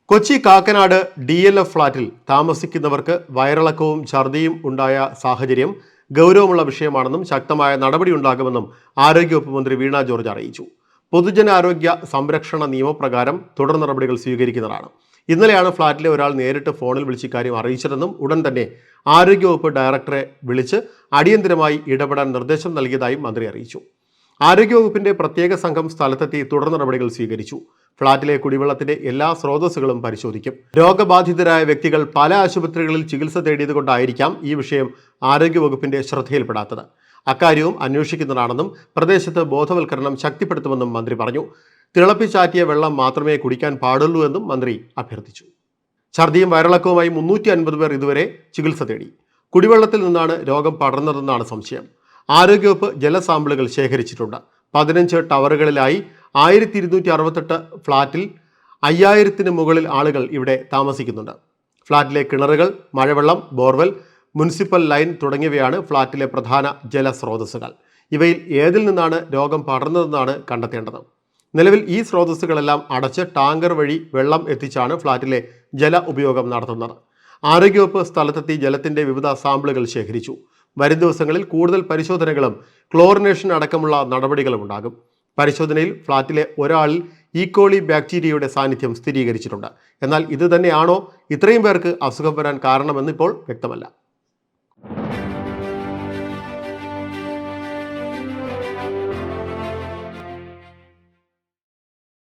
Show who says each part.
Speaker 1: Kochi Kakkanad DLF ഫ്ളാറ്റിൽ താമസിക്കുന്നവർക്ക് വയറിളക്കവും ഛർദിയും ഉണ്ടായ സാഹചര്യം ഗൗരവമുള്ള വിഷയമാണെന്നും ശക്തമായ നടപടിയുണ്ടാകുമെന്നും ആരോഗ്യവകുപ്പ് മന്ത്രി വീണ ജോർജ് അറിയിച്ചു. പൊതുജനാരോഗ്യ സംരക്ഷണ നിയമപ്രകാരം തുടർ നടപടികൾ സ്വീകരിക്കുന്നതാണ്. ഇന്നലെയാണ് ഫ്ളാറ്റിലെ ഒരാൾ നേരിട്ട് ഫോണിൽ വിളിച്ച് ഇക്കാര്യം അറിയിച്ചതെന്നും ഉടൻ തന്നെ ആരോഗ്യവകുപ്പ് ഡയറക്ടറെ വിളിച്ച് അടിയന്തരമായി ഇടപെടാൻ നിർദ്ദേശം നൽകിയതായും മന്ത്രി അറിയിച്ചു. ആരോഗ്യവകുപ്പിന്റെ പ്രത്യേക സംഘം സ്ഥലത്തെത്തി തുടർ നടപടികൾ സ്വീകരിച്ചു. ഫ്ളാറ്റിലെ കുടിവെള്ളത്തിന്റെ എല്ലാ സ്രോതസ്സുകളും പരിശോധിക്കും. രോഗബാധിതരായ വ്യക്തികൾ പല ആശുപത്രികളിൽ ചികിത്സ തേടിയതുകൊണ്ടായിരിക്കാം ഈ വിഷയം ആരോഗ്യവകുപ്പിന്റെ ശ്രദ്ധയിൽപ്പെടാത്തത്. അക്കാര്യവും അന്വേഷിക്കുന്നതാണെന്നും പ്രദേശത്ത് ബോധവൽക്കരണം ശക്തിപ്പെടുത്തുമെന്നും മന്ത്രി പറഞ്ഞു. തിളപ്പിച്ചാറ്റിയ വെള്ളം മാത്രമേ കുടിക്കാൻ പാടുള്ളൂ എന്നും മന്ത്രി അഭ്യർത്ഥിച്ചു. ഛർദിയും വയറിളക്കവുമായി 350 പേർ ഇതുവരെ ചികിത്സ തേടി. കുടിവെള്ളത്തിൽ നിന്നാണ് രോഗം പടർന്നതെന്നാണ് സംശയം. ആരോഗ്യവകുപ്പ് ജലസാമ്പിളുകൾ ശേഖരിച്ചിട്ടുണ്ട്. 15 ടവറുകളിലായി 1268 ഫ്ളാറ്റിൽ 5000-ന് മുകളിൽ ആളുകൾ ഇവിടെ താമസിക്കുന്നുണ്ട്. ഫ്ളാറ്റിലെ കിണറുകൾ, മഴവെള്ളം, ബോർവെൽ, മുനിസിപ്പൽ ലൈൻ തുടങ്ങിയവയാണ് ഫ്ളാറ്റിലെ പ്രധാന ജലസ്രോതസ്സുകൾ. ഇവയിൽ ഏതിൽ നിന്നാണ് രോഗം പടർന്നതെന്നാണ് കണ്ടെത്തേണ്ടത്. നിലവിൽ ഈ സ്രോതസ്സുകളെല്ലാം അടച്ച് ടാങ്കർ വഴി വെള്ളം എത്തിച്ചാണ് ഫ്ളാറ്റിലെ ജല ഉപയോഗം നടത്തുന്നത്. ആരോഗ്യവകുപ്പ് സ്ഥലത്തെത്തി ജലത്തിന്റെ വിവിധ സാമ്പിളുകൾ ശേഖരിച്ചു. വരും ദിവസങ്ങളിൽ കൂടുതൽ പരിശോധനകളും ക്ലോറിനേഷൻ അടക്കമുള്ള നടപടികളും ഉണ്ടാകും. പരിശോധനയിൽ ഫ്ളാറ്റിലെ ഒരാളിൽ ഈക്കോളി ബാക്ടീരിയയുടെ സാന്നിധ്യം സ്ഥിരീകരിച്ചിട്ടുണ്ട്. എന്നാൽ ഇത് തന്നെയാണോ ഇത്രയും പേർക്ക് അസുഖം വരാൻ കാരണമെന്ന് ഇപ്പോൾ വ്യക്തമല്ല.